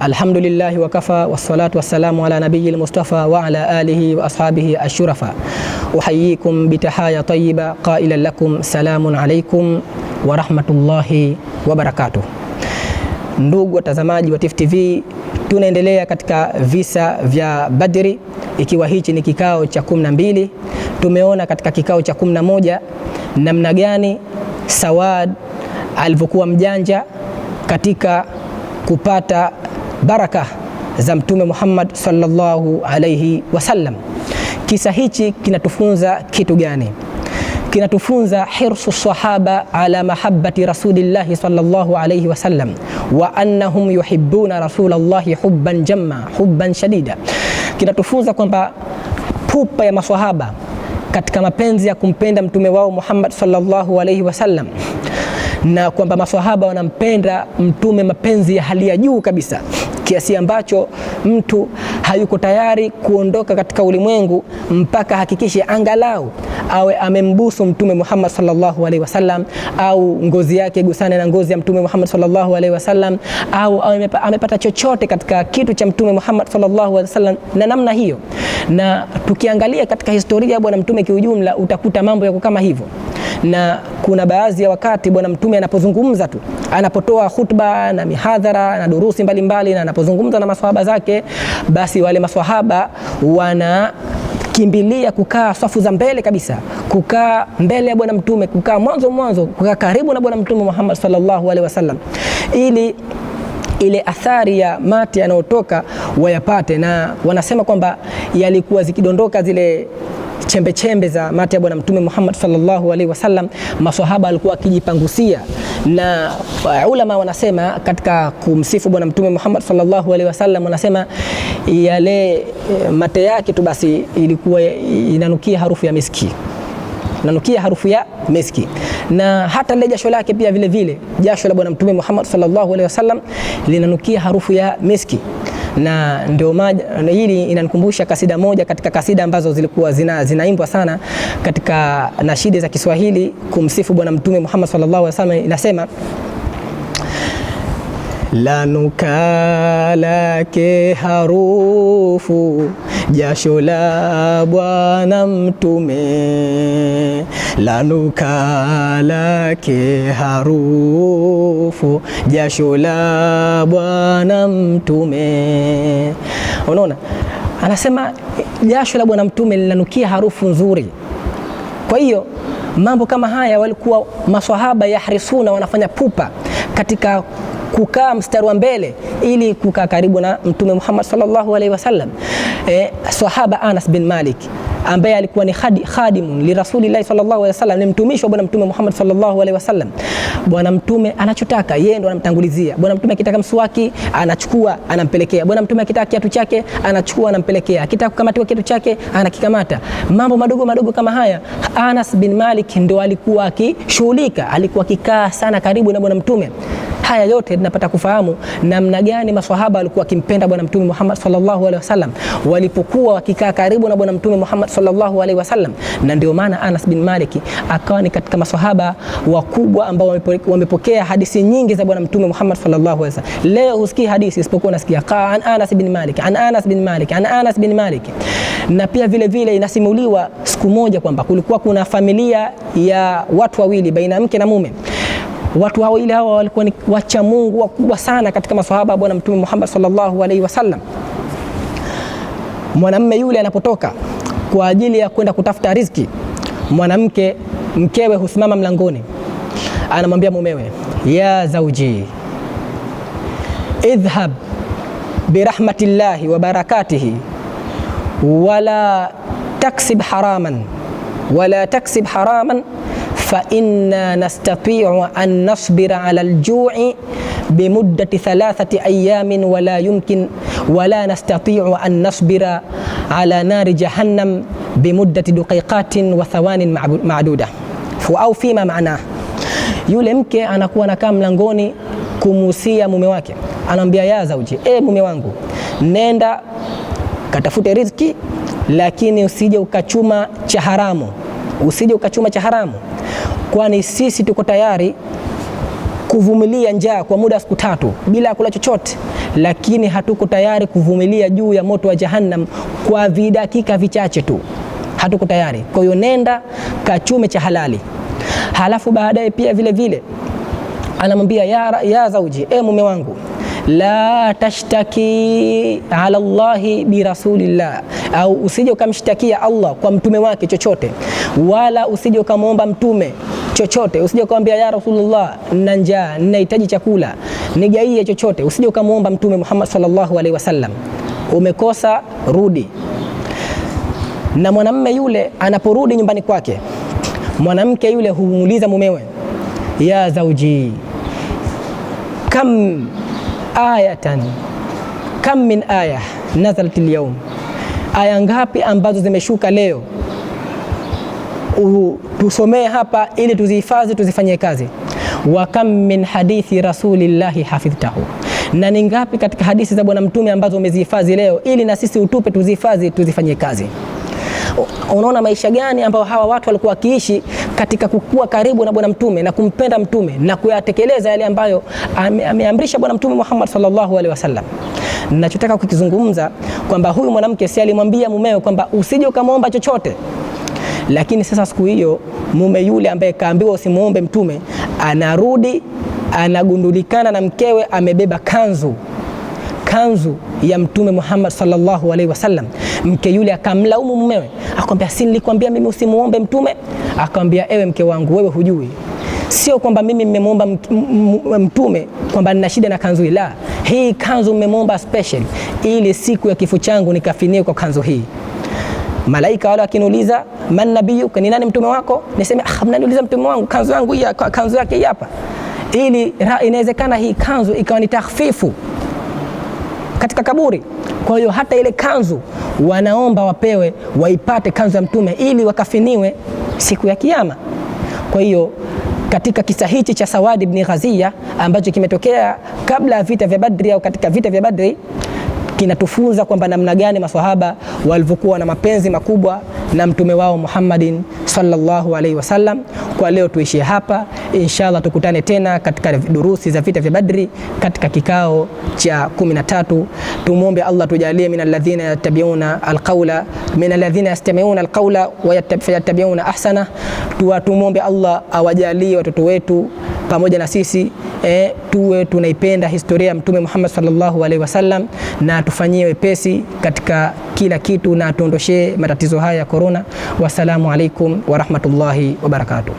Alhamdulillahi wa kafa wassalatu wassalamu ala nabiyil mustafa wa ala alihi wa ashabihi ashurafa. Uhayyikum bitahaya tayyiba qailan lakum salamun alaykum wa rahmatullahi wa barakatuh. Ndugu watazamaji wa Tifu TV, tunaendelea katika visa vya Badri, ikiwa hichi ni kikao cha 12. Tumeona katika kikao cha 11 namna gani Sawad alivyokuwa mjanja katika kupata baraka za Mtume Muhammad sallallahu alayhi wasallam. Kisa hichi kinatufunza kitu gani? Kinatufunza hirsu sahaba ala mahabbati rasulillahi sallallahu alayhi wasallam wa annahum yuhibbuna rasulallahi hubban jamma, hubban shadida. Kinatufunza kwamba pupa ya maswahaba katika mapenzi ya kumpenda mtume wao Muhammad sallallahu alayhi wasallam, na kwamba maswahaba wanampenda mtume mapenzi ya hali ya juu kabisa, kiasi ambacho mtu hayuko tayari kuondoka katika ulimwengu mpaka hakikishe angalau awe amembusu mtume Muhammad sallallahu alaihi wasallam, au ngozi yake gusane na ngozi ya mtume Muhammad sallallahu alaihi wasallam, au amepata chochote katika kitu cha mtume Muhammad sallallahu alaihi wasallam na namna hiyo. Na tukiangalia katika historia ya bwana mtume kiujumla, utakuta mambo yako kama hivyo. Na kuna baadhi ya wakati bwana mtume anapozungumza tu, anapotoa khutba na mihadhara na durusi mbalimbali, na anapozungumza na maswahaba zake, basi wale maswahaba wanakimbilia kukaa safu za mbele kabisa, kukaa mbele ya bwana mtume, kukaa mwanzo, kukaa karibu na bwana mtume Muhammad sallallahu alaihi wasallam, ili ile athari ya mate yanayotoka wayapate. Na wanasema kwamba yalikuwa zikidondoka zile chembe za mate ya bwana mtume Muhammad sallallahu alaihi wasallam, maswahaba alikuwa akijipangusia. Na ulama wanasema katika kumsifu bwana mtume Muhammad sallallahu alaihi wasallam, wanasema yale mate yake tu basi ilikuwa inanukia harufu ya miski, nanukia harufu ya miski. Na hata ile jasho lake pia vile jasho la bwana mtume Muhammad sallallahu alaihi wasallam linanukia harufu ya miski. Na ndio hili inanikumbusha kasida moja katika kasida ambazo zilikuwa zinaimbwa sana katika nashidi za Kiswahili kumsifu bwana mtume Muhammad sallallahu alaihi wasallam. Inasema: lanuka lake harufu jasho la bwana mtume, lanuka lake harufu jasho la bwana mtume. Unaona, anasema jasho la bwana mtume linanukia harufu nzuri. Kwa hiyo mambo kama haya walikuwa maswahaba yahrisuna, wanafanya pupa katika kukaa mstari wa mbele ili kukaa karibu na mtume Muhammad sallallahu alaihi wasallam. Sahaba Anas bin Malik ambaye alikuwa ni khadimun li rasulillahi sallallahu alaihi wasallam, ni mtumishi wa bwana mtume Muhammad sallallahu alaihi wasallam. Bwana mtume anachotaka yeye ndo anamtangulizia. Bwana mtume akitaka mswaki anachukua anampelekea. Bwana mtume akitaka kiatu chake anachukua anampelekea. Akitaka kukamatiwa kiatu chake anakikamata. Mambo madogo kama haya Anas bin Malik ndo alikuwa akishughulika, alikuwa akikaa sana karibu na bwana mtume. Haya yote tunapata kufahamu namna gani maswahaba walikuwa wakimpenda bwana mtume Muhammad sallallahu alaihi wasallam walipokuwa wakikaa karibu na bwana mtume Muhammad sallallahu alaihi wasallam. Na ndio maana Anas bin Malik akawa ni katika maswahaba wakubwa ambao wamepokea hadithi nyingi za bwana mtume Muhammad sallallahu alaihi wasallam. Leo husikii hadithi isipokuwa unasikia an Anas bin Malik, an Anas bin Malik, an Anas bin Malik. Na pia vile inasimuliwa siku moja kwamba kulikuwa kuna familia ya watu wawili baina mke na mume. Watu wawili hawa walikuwa ni wacha Mungu wakubwa sana katika maswahaba bwana mtume Muhammad sallallahu alaihi wasallam. Mwanamume yule anapotoka kwa ajili ya kwenda kutafuta riziki, mkewe husimama mlangoni, anamwambia mumewe: ya zauji idhhab birahmatillahi wa barakatihi wala taksib haraman fa inna nastati'u an nasbira ala al-ju'i bimuddati 3 ayamin wala nastati'u an nasbira ala nari jahannam bimuddati daqiqatin wa thawanin ma'duda au fima maana. Yule mke anakuwa anakaa mlangoni kumuhusia mume wake, anamwambia: ya zauji, mume wangu, nenda katafute riziki, lakini usije ukachuma cha haramu, kwani sisi tuko tayari kuvumilia njaa kwa muda siku 3 bila kula chochote, lakini hatuko tayari kuvumilia juu ya moto wa Jahannam kwa vidakika vichache tu, hatuko tayari. Kwa hiyo nenda kachume cha halali. Halafu baadaye pia vile vile anamwambia ya zauji, mume wangu, la tashtaki ala Allahi bi rasulillah, au usije ukamshtakia Allah kwa mtume wake chochote, wala usije ukamwomba mtume chochote. Usije ukamwambia ya Rasulullah, nina njaa, ninahitaji chakula, nigaie chochote. Usije ukamwomba mtume Muhammad sallallahu alaihi wasallam. Umekosa, rudi. Na mwanamume yule anaporudi nyumbani kwake, mwanamke yule humuuliza mumewe, ya zauji, kam min aya nazalat al-yawm, aya ngapi ambazo zimeshuka leo, tusomee hapa ili tuzihifadhi, tuzifanyie kazi. Wa kam min hadithi rasulillahi hafidhtahu, na ni ngapi katika hadithi za bwana mtume ambazo umezihifadhi leo ili na sisi utupe tuzihifadhi, tuzifanyie kazi. Unaona maisha gani ambao hawa watu walikuwa wakiishi katika kukua karibu na bwana mtume na kumpenda mtume na kuyatekeleza yale ambayo ameamrisha bwana mtume Muhammad sallallahu alaihi wasallam. Ninachotaka kukizungumza kwamba huyu mwanamke si alimwambia mumewe kwamba usije ukamwomba chochote, lakini sasa siku hiyo mume yule ambaye kaambiwa usimuombe mtume anarudi, anagundulikana na mkewe amebeba kanzu ya mtume Muhammad sallallahu alaihi wasallam. Mke yule akamlaumu mumewe, akamwambia, si nilikwambia mimi usimuombe mtume? Akamwambia, ewe mke wangu, wewe hujui, sio kwamba mimi nimemuomba mtume kwamba nina shida na kanzu hii. La, hii kanzu nimemuomba special ili siku ya kifo changu nikafinie kwa kanzu hii. Malaika wale wakiniuliza, man nabiyuka, ni nani mtume wako? Niseme, mnaniuliza mtume wangu, kanzu yangu hii, kanzu yake hii hapa. Ili inawezekana hii kanzu ikawa ni takhfifu katika kaburi. Kwa hiyo hata ile kanzu wanaomba wapewe, waipate kanzu ya mtume ili wakafiniwe siku ya kiyama. Kwa hiyo katika kisa hichi cha Sawad ibn Ghaziya ambacho kimetokea kabla ya vita vya Badri au katika vita vya Badri, kinatufunza kwamba namna gani maswahaba walivyokuwa na mapenzi makubwa na mtume wao Muhammadin sallallahu alaihi wasallam. Kwa leo tuishie hapa, inshallah tukutane tena katika durusi za vita vya Badri katika kikao cha 13. Tumuombe Allah tujalie minal ladhina yattabi'una alqawla wa yattabi'una ahsana. Tumuombe Allah awajalie watoto wetu pamoja na sisi tuwe tunaipenda historia ya mtume Muhammad sallallahu alaihi wasallam, na tufanyie wepesi katika kila kitu, na tuondoshee matatizo haya ya corona. Wassalamu alaikum wa rahmatullahi wa barakatuh.